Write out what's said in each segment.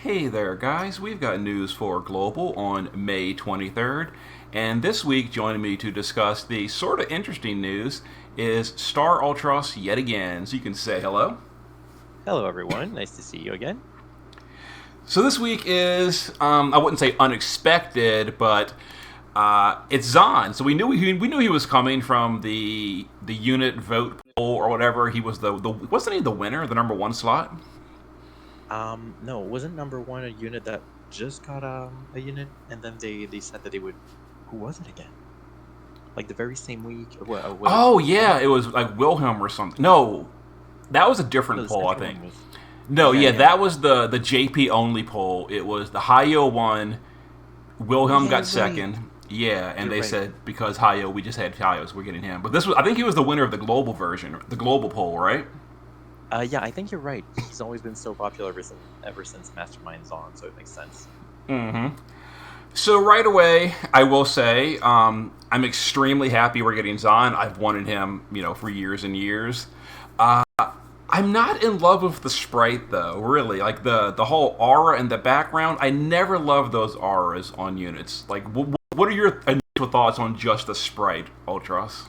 Hey there, guys. We've got news for Global on May 23rd. And this week, joining me to discuss the sort of interesting news is StarUltros yet again. So you can say hello. Hello, everyone. Nice to see you again. So this week is, I wouldn't say unexpected, but it's Zahn. So we knew he was coming from the unit vote poll or whatever. He was the wasn't he the winner, the number one slot? No, wasn't number one a unit that just got a unit, and then they said that they would. Who was it again? Like the very same week? Was Oh it yeah, it was like Wilhelm or something. No, that was a no, different the poll, I second think. one was. No, Yeah, yeah, yeah. that was the JP only poll. It was the Hayo one. Oh Wilhelm yeah, got you're right. second. Yeah, and You're they right. said because Hayo, we just had Hayos, we're getting him. But this was, I think he was the winner of the global version, the global poll, right? Yeah, I think you're right. He's always been so popular ever since Mastermind's on, so it makes sense. Mm-hmm. So right away, I will say, I'm extremely happy we're getting Zahn. I've wanted him, for years and years. I'm not in love with the sprite though, really. Like the whole aura and the background. I never loved those auras on units. Like, what are your initial thoughts on just the sprite, Ultros?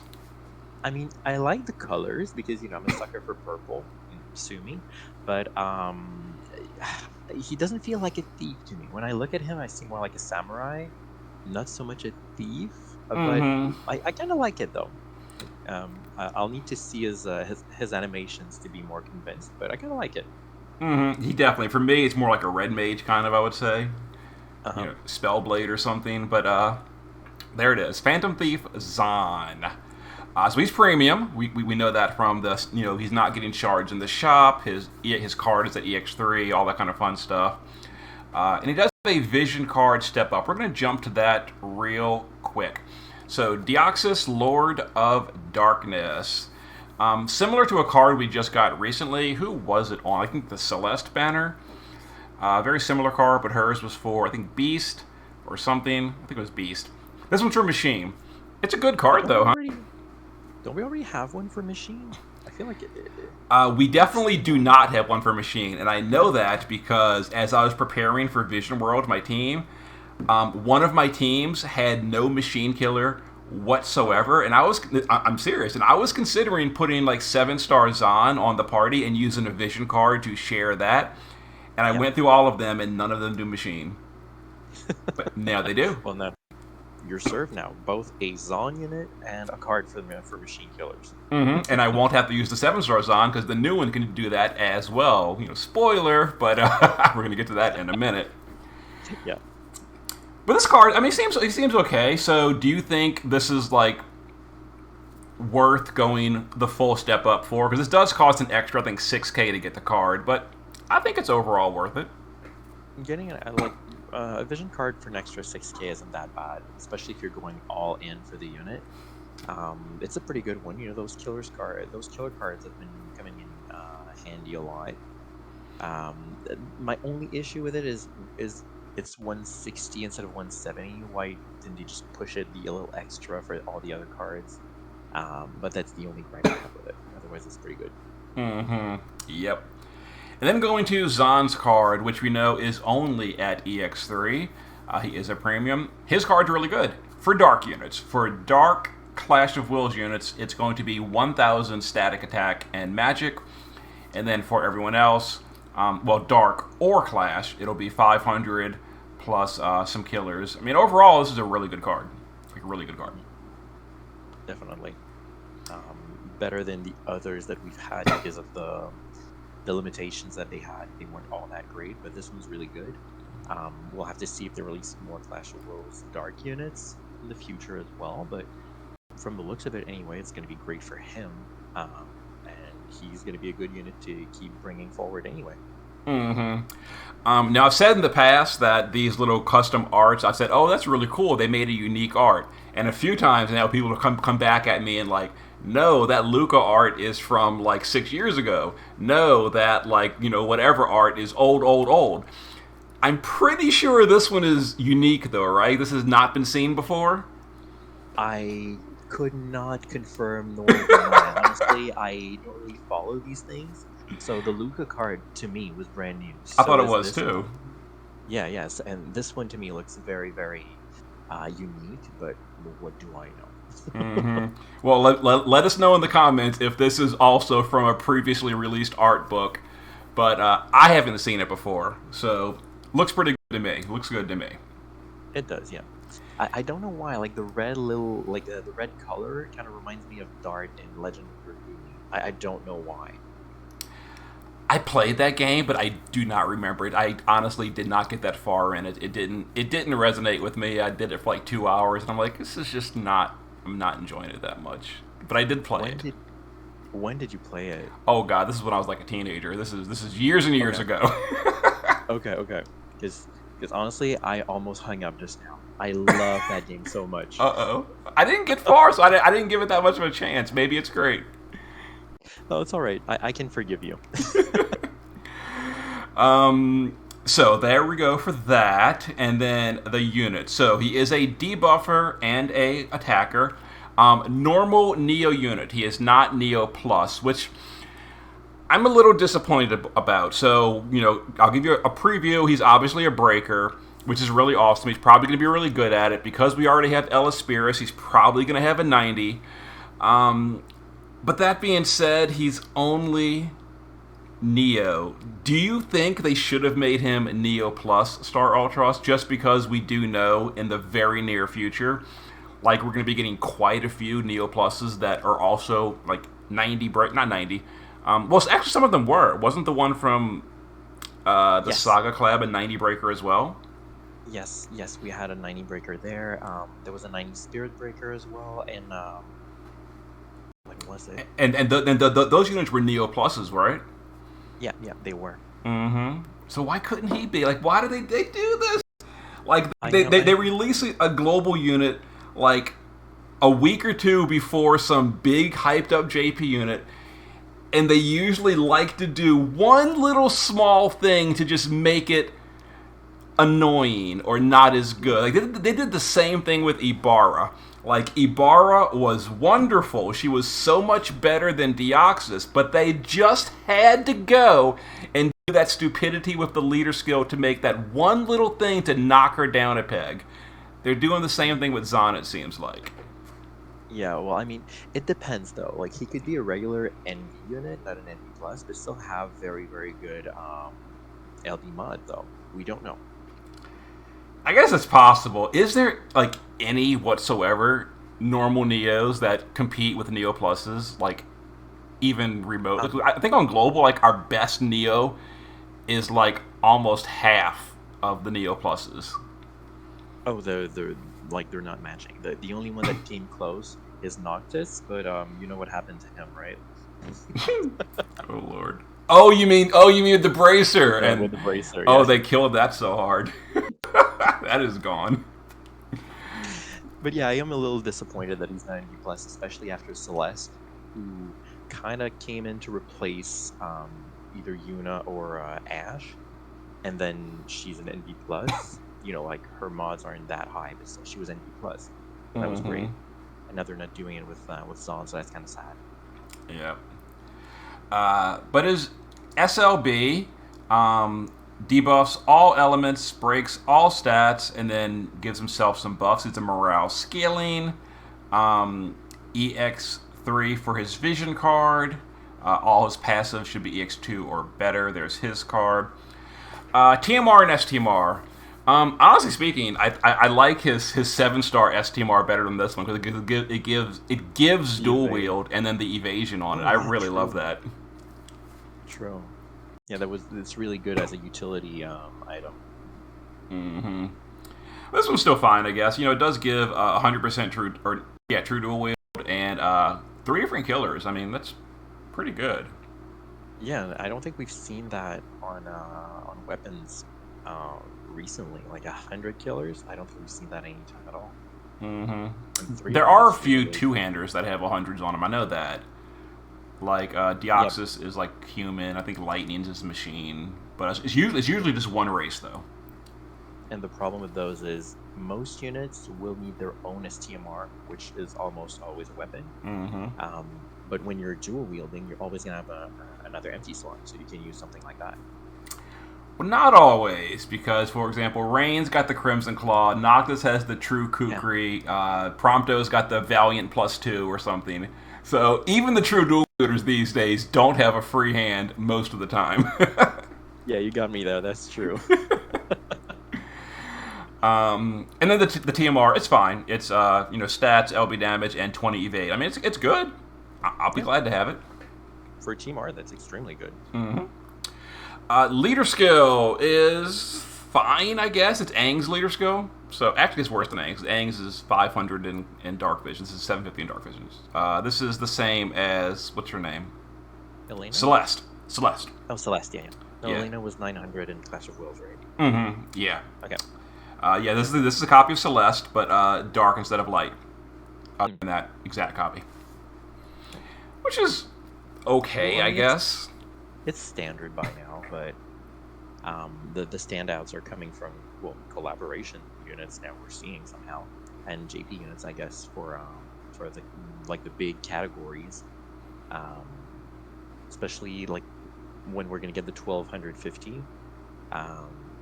I mean, I like the colors because I'm a sucker for purple. Sue me, but he doesn't feel like a thief to me. When I look at him, I see more like a samurai, not so much a thief. But Mm-hmm. I kind of like it though. I'll need to see his animations to be more convinced, but I kind of like it. Mm-hmm. He definitely, for me, it's more like a red mage kind of, I would say. Uh huh. Spellblade or something. But there it is, Phantom Thief Zahn. So he's premium. We know that from the he's not getting charged in the shop. His card is at EX3, all that kind of fun stuff. And he does have a vision card step up. We're going to jump to that real quick. So Deoxys, Lord of Darkness. Similar to a card we just got recently. Who was it on? I think the Celeste banner. Very similar card, but hers was for, I think, Beast or something. I think it was Beast. This one's for Machine. It's a good But card, though, huh? don't we already have one for machine? I feel like We it's definitely do not have one for Machine, and I know that because as I was preparing for Vision World, my team, one of my teams had no Machine Killer whatsoever, and I'm serious, and I was considering putting like 7 star Zahn on the party and using a Vision card to share that, and I yeah. went through all of them, and none of them do Machine, but now they do. Well, now you're served now both a Zon unit and a card for machine killers. And I won't have to use the 7 star Zahn because the new one can do that as well. Spoiler, but we're going to get to that in a minute. Yeah. But this card, I mean, he seems okay. So, do you think this is like worth going the full step up for? Because this does cost an extra, I think, 6K to get the card, but I think it's overall worth it. Getting a vision card for an extra 6K isn't that bad, especially if you're going all in for the unit. It's a pretty good one. Those killer cards have been coming in handy a lot. My only issue with it is it's 160 instead of 170. Why didn't you just push it a little extra for all the other cards? But that's the only gripe I have with it. Otherwise, it's pretty good. Mm-hmm. Yep. And then going to Zahn's card, which we know is only at EX3. He is a premium. His card's really good for dark units. For dark Clash of Wills units, it's going to be 1,000 static attack and magic. And then for everyone else, dark or Clash, it'll be 500 plus some killers. I mean, overall, this is a really good card. Like a really good card. Definitely. Better than the others that we've had because of the limitations that they had. They weren't all that great, but this one's really good. We'll have to see if they release more Clash of Wills dark units in the future as well, but from the looks of it anyway, it's going to be great for him, and he's going to be a good unit to keep bringing forward anyway. Now, I've said in the past that these little custom arts, I said, oh, that's really cool. They made a unique art. And a few times now people will come back at me and like, no, that Luca art is from like 6 years ago. No, that whatever art is old, old, old. I'm pretty sure this one is unique though, right? This has not been seen before. I could not confirm nor deny. Honestly, I don't really follow these things. So the Luca card to me was brand new. I thought So it is was this one. too. Yeah, yes, and this one to me looks very, very unique. But what do I know? Well, let us know in the comments if this is also from a previously released art book. But I haven't seen it before, so looks pretty good to me. Looks good to me. It does, yeah. I don't know why. Like the red little, like the red color, kind of reminds me of Dart in Legend of Dragoon. I don't know why. I played that game, but I do not remember it. I honestly did not get that far in it. It didn't resonate with me. I did it for like 2 hours, and I'm like, this is just not. I'm not enjoying it that much. But I did play When it. did when did you play it? Oh god, this is when I was like a teenager. This is years and years Okay, ago. okay. Because honestly, I almost hung up just now. I love that game so much. Uh-oh. I didn't get far, so I didn't give it that much of a chance. Maybe it's great. Oh, it's all right. I can forgive you. So there we go for that, and then the unit. So he is a debuffer and a attacker. Normal Neo unit. He is not Neo Plus, which I'm a little disappointed about. So, I'll give you a preview. He's obviously a breaker, which is really awesome. He's probably going to be really good at it. Because we already have Ellis Spears, he's probably going to have a 90. But that being said, he's only Neo. Do you think they should have made him Neo Plus StarUltros just because we do know in the very near future, like we're going to be getting quite a few Neo Pluses that are also like 90 break, not 90. Well, actually, some of them were. Wasn't the one from the Yes, Saga Collab a 90 breaker as well? yes. We had a 90 breaker there. There was a 90 spirit breaker as well, and when was it? And those units were Neo Pluses, right? Yeah, they were. So why couldn't he be? Like, why do they do this? Like, I they, know. they, they release a global unit, like, a week or two before some big hyped up JP unit, and they usually like to do one little small thing to just make it annoying or not as good. Like they did the same thing with Ibarra. Like Ibarra was wonderful. She was so much better than Deoxys, but they just had to go and do that stupidity with the leader skill to make that one little thing to knock her down a peg. They're doing the same thing with Zahn, it seems like. Yeah, well, I mean, it depends though. Like he could be a regular NV unit, not an NV plus, but still have very, very good LD mod though. We don't know. I guess it's possible. Is there like any whatsoever normal Neos that compete with Neo Pluses? Like even remote? Um, I think on global, like our best Neo is like almost half of the Neo Pluses. oh, they're not matching. The only one that came close is Noctis, but you know what happened to him, right? Oh lord. Oh you mean with the bracer Yeah, with and the bracer, oh yes. they killed that so hard. That is gone. But yeah, I am a little disappointed that he's not NV plus, especially after Celeste, who kind of came in to replace either Yuna or Ash, and then she's an NV plus. You know, like her mods aren't that high, but still, she was NV plus. So that was great. Mm-hmm. And now they're not doing it with Zon, so that's kind of sad. Yeah. But his SLB debuffs all elements, breaks all stats, and then gives himself some buffs. It's a morale scaling. EX3 for his vision card. All his passives should be EX2 or better. There's his card. TMR and STMR. Honestly speaking, I like his 7-star STMR better than this one because it gives dual Evade. wield and then the evasion on it. Oh I yeah, really love true. that. True. Yeah, it's really good as a utility item. Mm-hmm. This one's still fine, I guess. It does give 100% true dual wield and 3 different killers. I mean, that's pretty good. Yeah, I don't think we've seen that on weapons recently. Like 100 killers. I don't think we've seen that anytime at all. Mm-hmm. And three of There them, are a that's really few good. two-handers that have 100s on them. I know that. Like Yep. Deoxys is like human. I think Lightning's is machine. But it's usually just one race though. And the problem with those is most units will need their own STMR, which is almost always a weapon. Mm-hmm. But when you're dual wielding, you're always gonna have another empty slot, so you can use something like that. Well, not always, because, for example, Rain's got the Crimson Claw, Noctis has the True Kukri, Prompto's got the Valiant +2 or something. So even the true dual wielders these days don't have a free hand most of the time. Yeah, you got me there. That's true. And then the TMR, it's fine. It's stats, LB damage, and 20 evade. I mean, it's good. I'll be glad to have it. For Team R, that's extremely good. Mm-hmm. Leader skill is fine, I guess. It's Aang's leader skill. So actually, it's worse than Aang's. Aang's is 500 in Dark Vision. This is 750 in Dark Vision. This is the same as, what's her name? Elena? Celeste. Oh, Celeste, yeah. No, Yeah. Elena was 900 in Clash of Wills, right? Mm-hmm. Yeah. Okay. This is a copy of Celeste, but dark instead of light. In that exact copy. Which is okay, Well, I guess. It's standard by now, but the standouts are coming from collaboration units now we're seeing somehow, and JP units, I guess, for the big categories, especially like when we're gonna get the 1250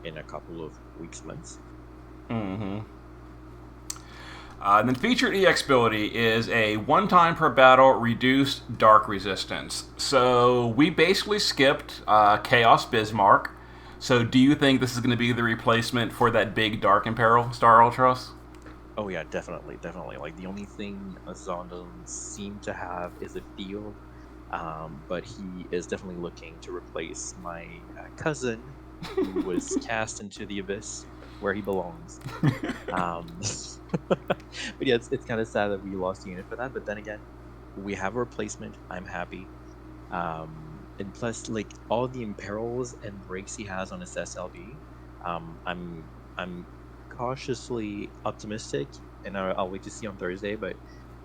in a couple of weeks, months. Mm-hmm. And then featured EX ability is a one-time per battle reduced dark resistance. So we basically skipped Chaos Bismarck. So do you think this is going to be the replacement for that big Dark Imperil, StarUltros? Oh yeah, definitely. Like the only thing Zahn doesn't seem to have is a field, but he is definitely looking to replace my cousin, who was cast into the abyss, where he belongs. But yeah, it's kind of sad that we lost a unit for that. But then again, we have a replacement. I'm happy. And plus, like all the imperils and breaks he has on his SLB, I'm cautiously optimistic, and I'll wait to see on Thursday. But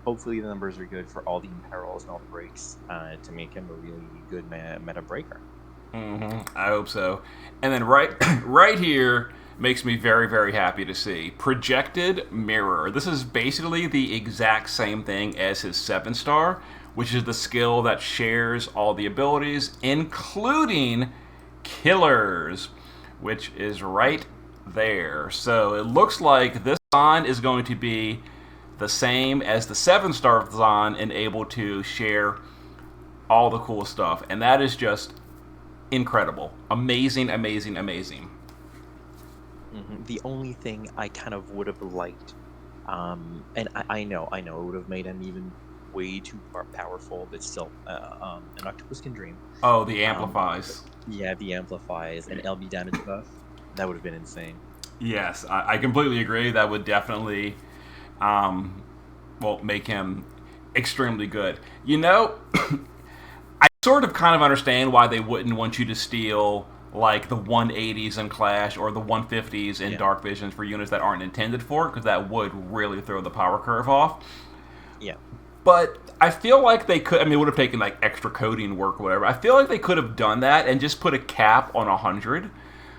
hopefully the numbers are good for all the imperils and all the breaks to make him a really good meta breaker. Mm-hmm. I hope so. And then right here makes me very, very happy to see Projected Mirror. This is basically the exact same thing as his 7-star, which is the skill that shares all the abilities, including Killers, which is right there. So it looks like this Zahn is going to be the same as the 7-star Zahn and able to share all the cool stuff. And that is just incredible. Amazing, amazing, amazing. Mm-hmm. The only thing I kind of would have liked, and I know it would have made him even way too powerful, but still, an octopus can dream. Oh, the amplifies. Yeah, the amplifies and LB damage buff. That would have been insane. Yes, I completely agree. That would definitely, make him extremely good. I sort of kind of understand why they wouldn't want you to steal like the 180s in Clash or the 150s in Dark Visions for units that aren't intended for it, because that would really throw the power curve off. Yeah. But I feel like they could, it would have taken like extra coding work or whatever. I feel like they could have done that and just put a cap on 100.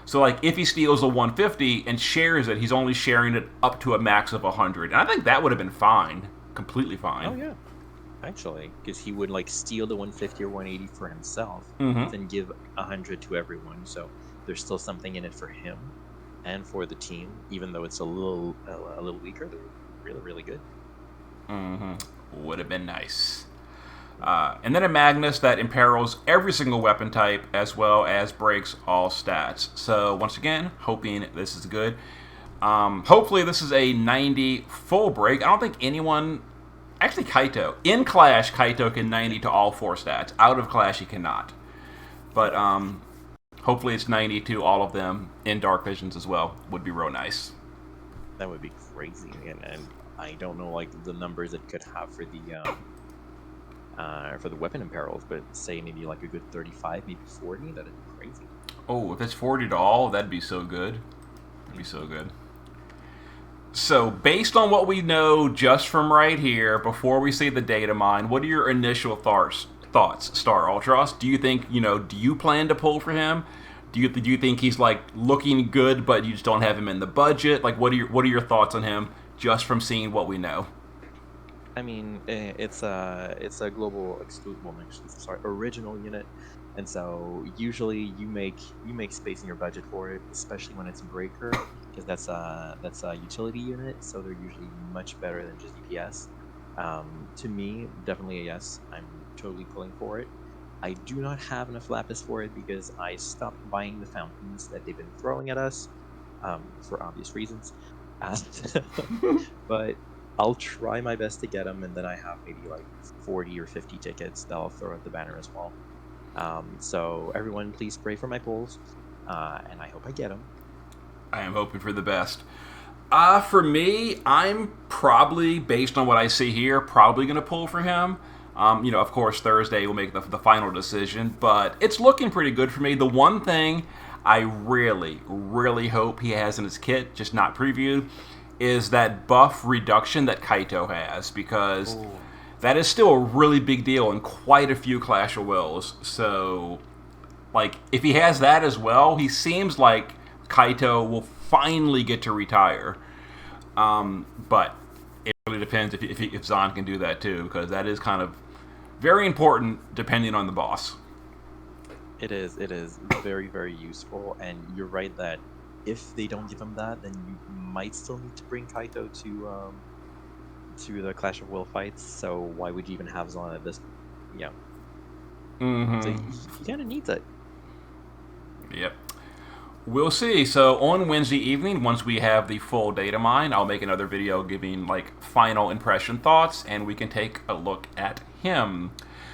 So like if he steals a 150 and shares it, he's only sharing it up to a max of 100. And I think that would have been fine. Completely fine. Oh yeah. Actually, because he would like steal the 150 or 180 for himself, then give 100 to everyone. So there's still something in it for him and for the team, even though it's a little weaker. They're really, really good. Would have been nice. And then a Magnus that imperils every single weapon type as well as breaks all stats. So once again, hoping this is good. Hopefully this is a 90 full break. I don't think anyone... Actually, Kaito. In Clash, Kaito can 90 to all 4 stats. Out of Clash, he cannot. But hopefully it's 90 to all of them in Dark Visions as well. Would be real nice. That would be crazy. And I don't know like the numbers it could have for the weapon imperils, but say maybe like a good 35, maybe 40. That'd be crazy. Oh, if it's 40 to all, that'd be so good. That'd be so good. So, based on what we know just from right here, before we see the data mine, what are your initial thoughts, StarUltros? Do you think, do you plan to pull for him? Do you think he's like looking good, but you just don't have him in the budget? Like, what are your thoughts on him just from seeing what we know? I mean, it's a global original unit. And so usually you make space in your budget for it, especially when it's a breaker, because that's a utility unit, so they're usually much better than just DPS. To me, definitely a yes. I'm totally pulling for it. I do not have enough lapis for it because I stopped buying the fountains that they've been throwing at us, for obvious reasons. Uh, but I'll try my best to get them, and then I have maybe like 40 or 50 tickets that I'll throw at the banner as well. So everyone, please pray for my pulls, and I hope I get them. I am hoping for the best. For me, I'm probably, based on what I see here, probably going to pull for him. Of course, Thursday will make the final decision, but it's looking pretty good for me. The one thing I really, really hope he has in his kit, just not previewed, is that buff reduction that Kaito has, because Oh, that is still a really big deal in quite a few Clash of Wills. So, like, if he has that as well, he seems like Kaito will finally get to retire. But it really depends if Zahn can do that too, because that is kind of very important depending on the boss. it is very, very useful, and you're right that if they don't give him that, then you might still need to bring Kaito to the Clash of Will fights. So why would you even have Zon at this? Yeah, so Mm-hmm. he kind of needs it. Yep. We'll see. So on Wednesday evening, once we have the full data mine, I'll make another video giving like final impression thoughts, and we can take a look at him.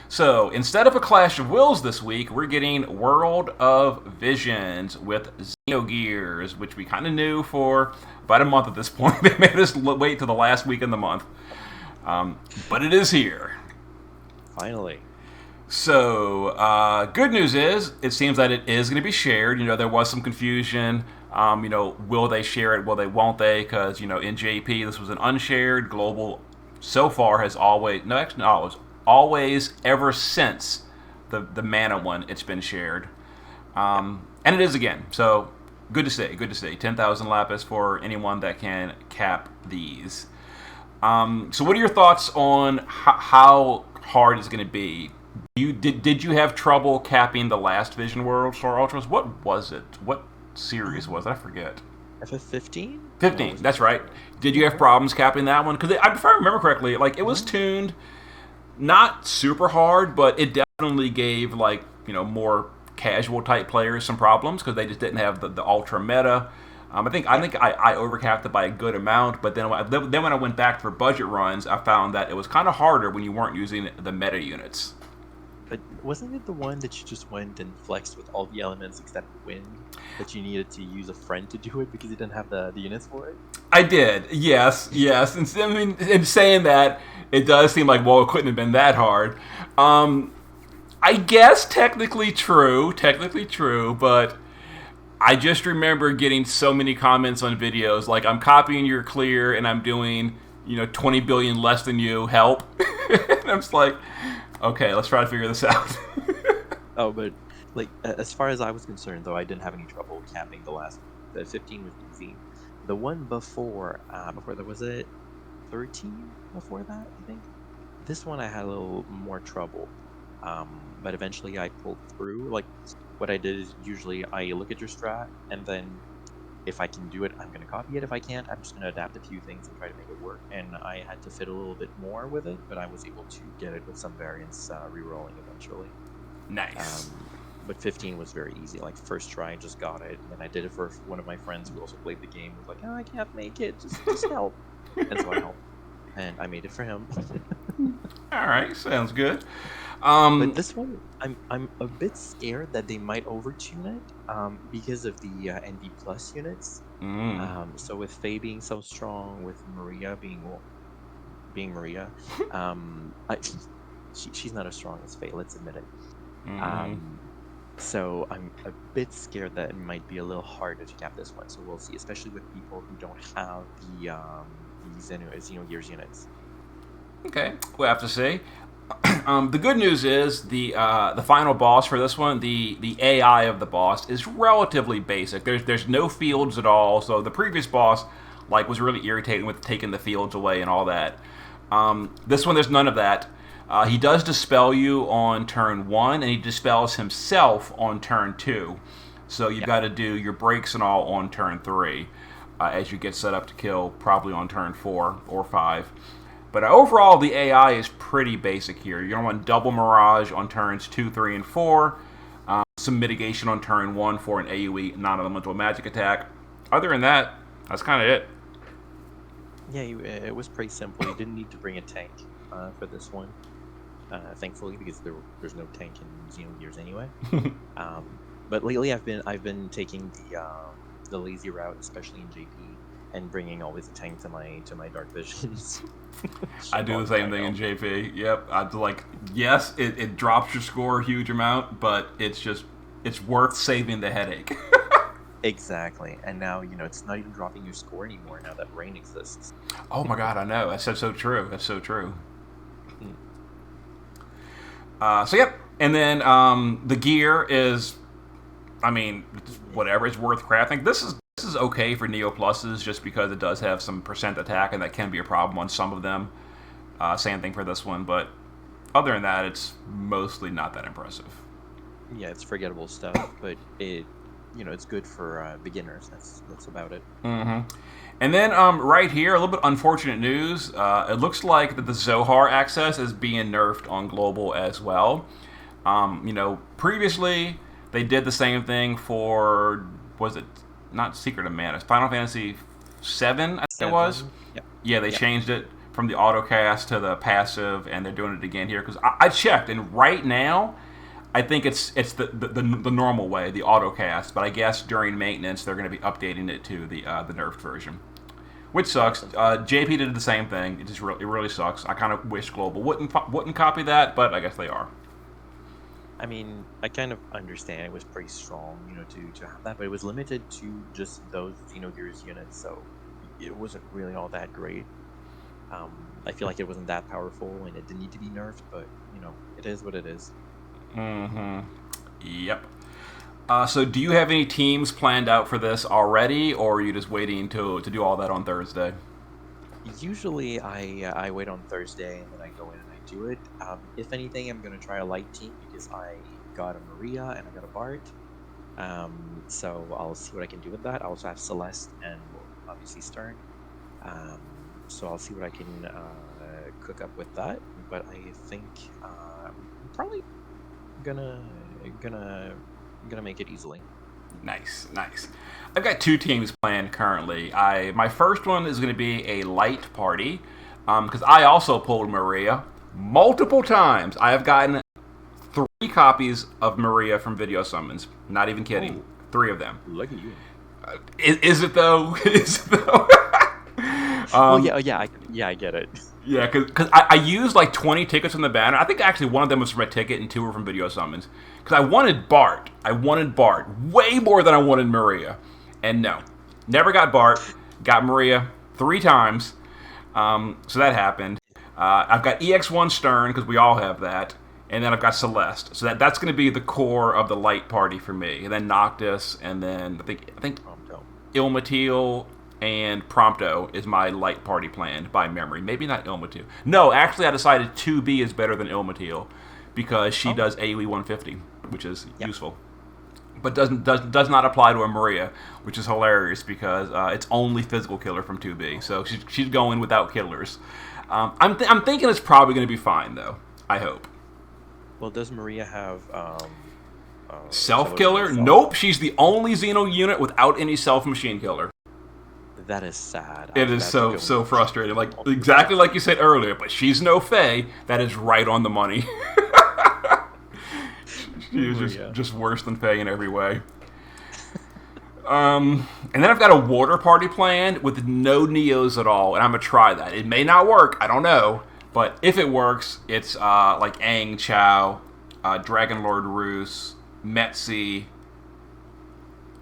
So instead of a Clash of Wills this week, we're getting World of Visions with Xenogears, which we kind of knew for about a month at this point. They made us wait till the last week in the month, but it is here. Finally, So, good news is, it seems that it is going to be shared. There was some confusion. Will they share it? Will they? Won't they? Because in JP, this was an unshared. Global, so far, has always no, actually, no, it's always ever since the mana one, it's been shared, and it is again. So, good to see. Good to see. 10,000 lapis for anyone that can cap these. So, what are your thoughts on how hard it's going to be? Did you have trouble capping the last Vision World StarUltros? What was it? What series was it? I forget. FF15. 15. That's right. Did you have problems capping that one? Because if I remember correctly, like it was tuned not super hard, but it definitely gave like more casual type players some problems because they just didn't have the ultra meta. I overcapped it by a good amount, but then when I went back for budget runs, I found that it was kind of harder when you weren't using the meta units. But wasn't it the one that you just went and flexed with all the elements except wind? That you needed to use a friend to do it because you didn't have the units for it? I did, yes. And I mean, in saying that, it does seem like, well, it couldn't have been that hard. I guess technically true, but I just remember getting so many comments on videos like, I'm copying your clear and I'm doing 20 billion less than you, help. And I'm just like, okay, let's try to figure this out. Oh, but like as far as I was concerned, though, I didn't have any trouble capping the last. The 15 was easy. The one before that, was it 13? Before that, I think. This one I had a little more trouble, but eventually I pulled through. Like what I did is usually I look at your strat, and then if I can do it, I'm gonna copy it. If I can't, I'm just gonna adapt a few things and try to make it work. And I had to fit a little bit more with it, but I was able to get it with some variants, re-rolling eventually. Nice. But 15 was very easy. Like first try, I just got it, and I did it for one of my friends who also played the game. Was like, "Oh, I can't make it. Just help." And so I helped, and I made it for him. All right, sounds good. But this one, I'm a bit scared that they might overtune it, because of the ND plus units. So with Faye being so strong, with Maria being Maria, I, she's not as strong as Faye. Let's admit it. So I'm a bit scared that it might be a little harder to cap this one. So we'll see, especially with people who don't have the Xenogears units. Okay, we'll have to see. The good news is the final boss for this one, the AI of the boss is relatively basic. There's no fields at all. So the previous boss was really irritating with taking the fields away and all that. This one there's none of that. He does dispel you on turn 1, and he dispels himself on turn 2. So you've got to do your breaks and all on turn 3 as you get set up to kill, probably on turn 4 or 5. But overall, the AI is pretty basic here. You're going to want double Mirage on turns 2, 3, and 4. Some mitigation on turn 1 for an AoE non-elemental magic attack. Other than that, that's kind of it. Yeah, it was pretty simple. You didn't need to bring a tank for this one, thankfully, because there's no tank in Xenogears anyway. But lately, I've been taking the lazy route, especially in JP, and bringing always a tank to my dark visions. I do the same thing in JP. Yep, I'd like, yes, it drops your score a huge amount, but it's worth saving the headache. Exactly, and now it's not even dropping your score anymore now that rain exists. Oh my god, I know. That's so true. That's so true. So yep, and then the gear is, I mean, whatever. It's worth crafting. This is okay for Neo Pluses just because it does have some percent attack, and that can be a problem on some of them. Same thing for this one, but other than that, it's mostly not that impressive. Yeah, it's forgettable stuff, but it's good for beginners. That's about it. Mm-hmm. And then right here, a little bit unfortunate news. It looks like that the Zohar access is being nerfed on global as well. Previously they did the same thing for, was it not Secret of Mana, Final Fantasy 7? I think it was. Yep. Yeah, they changed it from the autocast to the passive, and they're doing it again here because I checked, and right now I think it's the normal way, the autocast, but I guess during maintenance they're going to be updating it to the nerfed version, which sucks. JP did the same thing. It really sucks. I kind of wish Global wouldn't copy that, but I guess they are. I mean, I kind of understand it was pretty strong, to have that, but it was limited to just those Xenogears units, so it wasn't really all that great. I feel like it wasn't that powerful, and it didn't need to be nerfed, but it is what it is. Mm-hmm. Yep. So do you have any teams planned out for this already, or are you just waiting to do all that on Thursday? Usually I wait on Thursday, and then I go in and I do it. If anything, I'm going to try a light team because I got a Maria and I got a Bart. So I'll see what I can do with that. I also have Celeste and obviously Stern. So I'll see what I can cook up with that. But I think I'm probably gonna make it easily. Nice. I've got 2 teams planned currently. My first one is going to be a light party because I also pulled Maria multiple times. I have gotten 3 copies of Maria from video summons. Not even kidding. Ooh. 3 of them. Look at you. Is it though? Is it though? I get it. Yeah, because I used like 20 tickets from the banner. I think actually one of them was from a ticket and 2 were from video summons. Because I wanted Bart. Way more than I wanted Maria. And no. Never got Bart. Got Maria 3 times. So that happened. I've got EX1 Stern, because we all have that. And then I've got Celeste. So that's going to be the core of the light party for me. And then Noctis, and then I think Ilmatil and Prompto is my light party planned by memory. Maybe not Ilmatil. No, actually I decided 2B is better than Ilmatil because she does AoE 150, which is useful. But does not apply to a Maria, which is hilarious because it's only physical killer from 2B. So she's going without killers. I'm thinking it's probably going to be fine, though. I hope. Well, does Maria have self-killer? Nope, she's the only Xeno unit without any self-machine killer. That is sad. It is so frustrating. Like exactly like you said earlier, but she's no Fae. That is right on the money. She is just worse than Fae in every way. And then I've got a water party planned with no Neos at all, and I'm gonna try that. It may not work, I don't know, but if it works, it's like Aang Chao, Dragon Lord Roos, Metzi.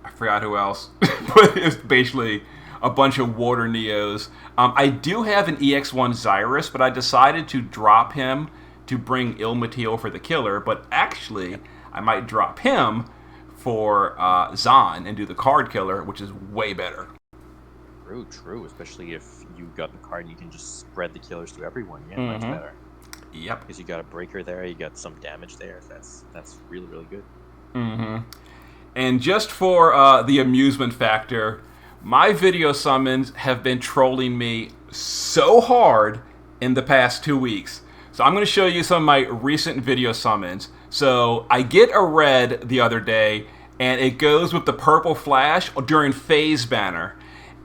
I forgot who else, but it's basically a bunch of water Neos. I do have an EX1 Xyrus, but I decided to drop him to bring Ilmatil for the killer, but actually I might drop him for Zahn and do the card killer, which is way better. True, especially if you got the card and you can just spread the killers to everyone. Yeah, much better. Yep. Because you got a breaker there, you got some damage there. That's really really good. Mm-hmm. And just for the amusement factor, my video summons have been trolling me so hard in the past 2 weeks. So I'm going to show you some of my recent video summons. So I get a red the other day, and it goes with the purple flash during phase banner,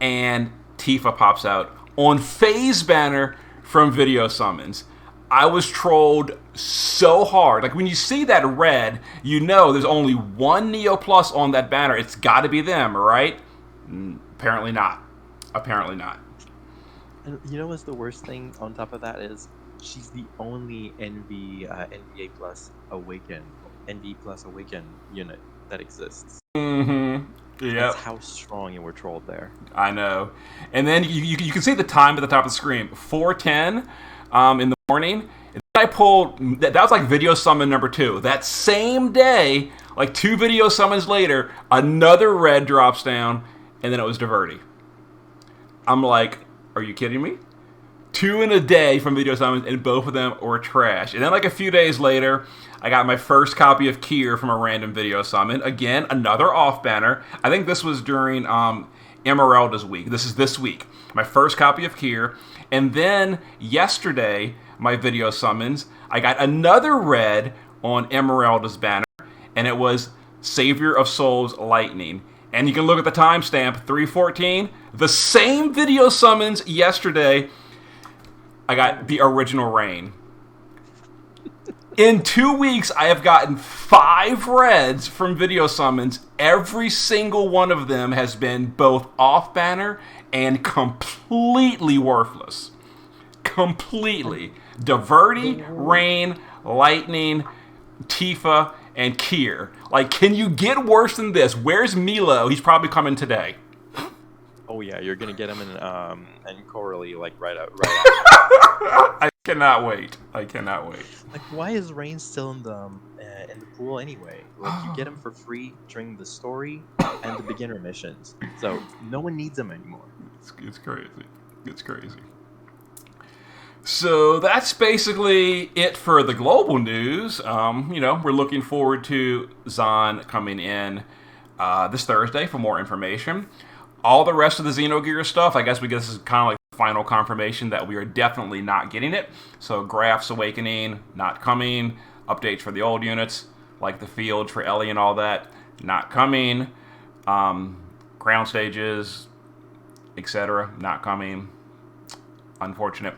and Tifa pops out on phase banner from video summons. I was trolled so hard. Like when you see that red, you know there's only one Neo Plus on that banner. It's got to be them, right? Apparently not. Apparently not. And you know what's the worst thing on top of that is she's the only NVA plus awaken unit that exists. Mm-hmm. Yep. That's how strong you were trolled there. I know. And then you can see the time at the top of the screen, 4:10 in the morning. And then I pulled that was like video summon number 2. That same day, like 2 video summons later, another red drops down, and then it was Diverty. I'm like, are you kidding me? 2 in a day from video summons, and both of them were trash. And then like a few days later, I got my first copy of Kier from a random video summon. Again, another off banner. I think this was during Emeralda's week. This is this week. My first copy of Kier. And then yesterday, my video summons, I got another red on Emeralda's banner, and it was Savior of Souls Lightning. And you can look at the timestamp, 3:14. The same video summons yesterday, I got the original Rain. In 2 weeks, I have gotten 5 reds from video summons. Every single one of them has been both off-banner and completely worthless. Completely. Diverty, Rain, Lightning, Tifa, and Kier. Like, can you get worse than this? Where's Milo? He's probably coming today. Oh yeah, you're gonna get him in Coralie like right out. I cannot wait. I cannot wait. Like, why is Rain still in the pool anyway? Like, you get him for free during the story and the beginner missions, so no one needs him anymore. It's crazy. It's crazy. So that's basically it for the global news. We're looking forward to Zahn coming in this Thursday for more information. All the rest of the Xenogears stuff, I guess this is kind of like the final confirmation that we are definitely not getting it. So Graph's Awakening, not coming. Updates for the old units, like the field for Ellie and all that, not coming. Ground stages, etc., not coming. Unfortunate.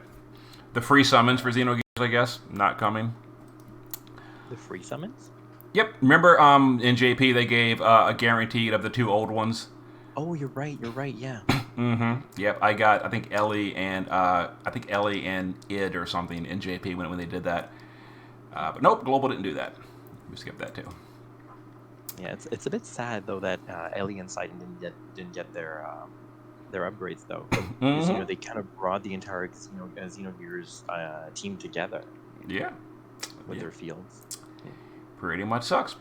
The free summons for Xenogears, I guess, not coming. The free summons? Yep. Remember in JP they gave a guaranteed of the 2 old ones? Oh, you're right, yeah. Mm-hmm. Yep, I think Ellie and Id or something in JP when they did that. But nope, Global didn't do that. We skipped that too. Yeah, it's a bit sad though that Ellie and Sidon didn't get their upgrades though. Because, they kind of brought the entire Xenogears team together. Yeah. With their fields. Pretty much sucks.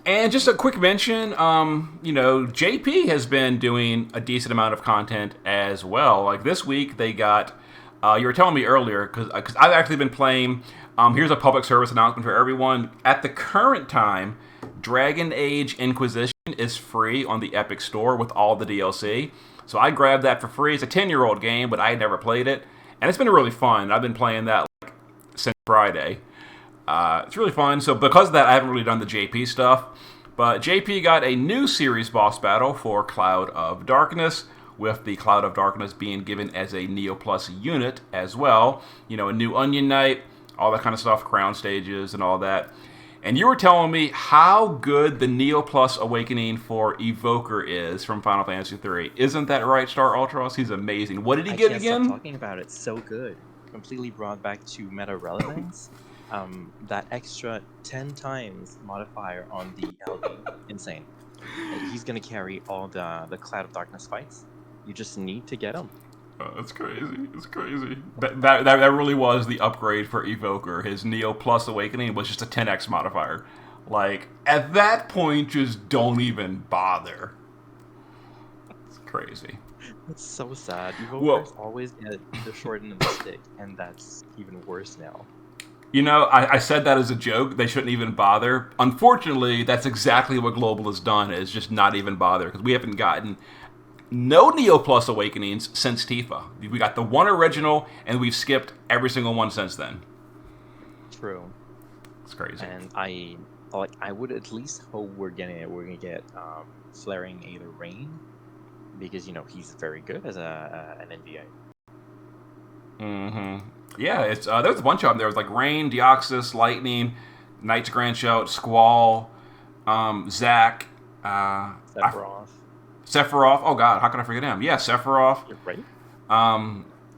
And just a quick mention, JP has been doing a decent amount of content as well. Like this week, they got, you were telling me earlier, because I've actually been playing, here's a public service announcement for everyone. At the current time, Dragon Age Inquisition is free on the Epic Store with all the DLC. So I grabbed that for free. It's a 10-year-old game, but I had never played it. And it's been really fun. I've been playing that since Friday. It's really fun. So because of that, I haven't really done the JP stuff. But JP got a new series boss battle for Cloud of Darkness, with the Cloud of Darkness being given as a Neo Plus unit as well. A new Onion Knight, all that kind of stuff, crown stages and all that. And you were telling me how good the Neo Plus Awakening for Evoker is from Final Fantasy III. Isn't that right, StarUltros? He's amazing. What did he get again? I can't stop talking about it. So good. Completely brought back to meta relevance. That extra 10 times modifier on the LD. Insane. He's going to carry all the Cloud of Darkness fights. You just need to get him. Oh, that's crazy. It's crazy. That really was the upgrade for Evoker. His Neo Plus Awakening was just a 10x modifier. Like, at that point, just don't even bother. It's crazy. That's so sad. Evokers always get the short end of the stick, and that's even worse now. You know, I said that as a joke. They shouldn't even bother. Unfortunately, that's exactly what Global has done, is just not even bother, because we haven't gotten no Neo Plus Awakenings since Tifa. We got the one original, and we've skipped every single one since then. True. It's crazy. And I would at least hope we're gonna get Flaring Either Rain, because he's very good as an NVA. Mm-hmm. Yeah, it's there's a bunch of them. There was like Rain, Deoxys, Lightning, Knight's Grand Shout, Squall, Zack, Sephiroth. Sephiroth. Oh God, how can I forget him? Yeah, Sephiroth. You're right.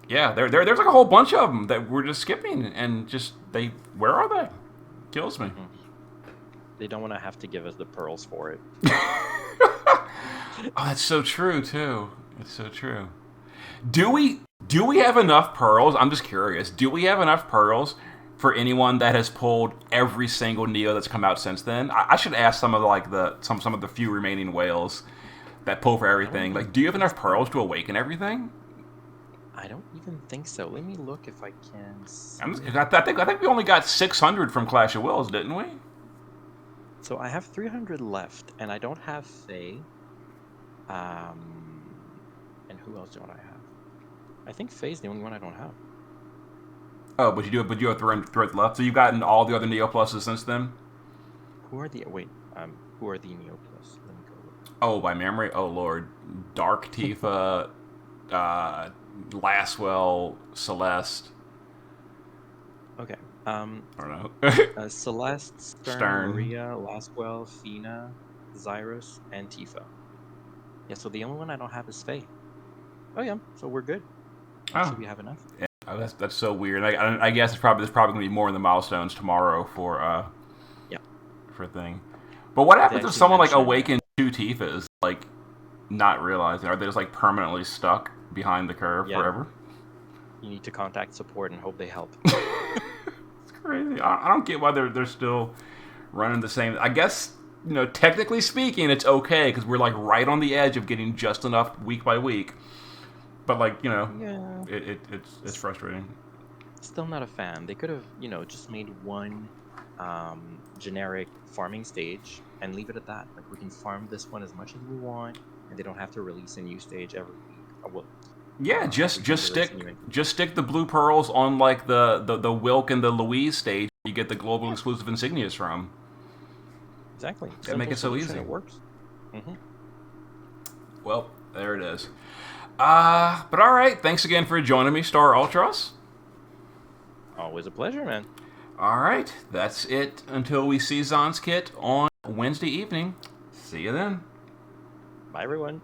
Yeah, there's like a whole bunch of them that we're just skipping, and where are they? Kills me. Mm-hmm. They don't want to have to give us the pearls for it. Oh, that's so true too. It's so true. Do we have enough pearls? I'm just curious. Do we have enough pearls for anyone that has pulled every single Neo that's come out since then? I should ask some of some of the few remaining whales that pull for everything. Like, do you have enough pearls to awaken everything? I don't even think so. Let me look if I can see. I think we only got 600 from Clash of Wills, didn't we? So I have 300 left, and I don't have Faye. And who else don't I have? I think Faye's the only one I don't have. Oh, but you have 300 left. So you've gotten all the other Neo Pluses since then? Who are the Neo Plus? Let me go look. Oh, by memory? Oh, Lord. Dark Tifa, Laswell, Celeste. Okay. I don't know. Celeste, Stern, Maria, Laswell, Fina, Zyrus, and Tifa. Yeah, so the only one I don't have is Faye. Oh yeah, so we're good. Oh. So we have enough. Yeah, that's so weird. I guess there's probably going to be more in the milestones tomorrow for thing. But what happens if someone like awakens 2 Tifas, like not realizing? Are they just like permanently stuck behind the curve forever? You need to contact support and hope they help. It's crazy. I don't get why they're still running the same. I guess, technically speaking, it's okay because we're like right on the edge of getting just enough week by week. But like, it's frustrating. Still not a fan. They could have, just made one generic farming stage and leave it at that. Like, we can farm this one as much as we want, and they don't have to release a new stage every week. Yeah, just stick the blue pearls on like the Wilk and the Louise stage. You get the global exclusive insignias from. Exactly. That make it so easy. It works. Mm-hmm. Well, there it is. But all right. Thanks again for joining me, StarUltros. Always a pleasure, man. All right. That's it until we see Zahn's kit on Wednesday evening. See you then. Bye, everyone.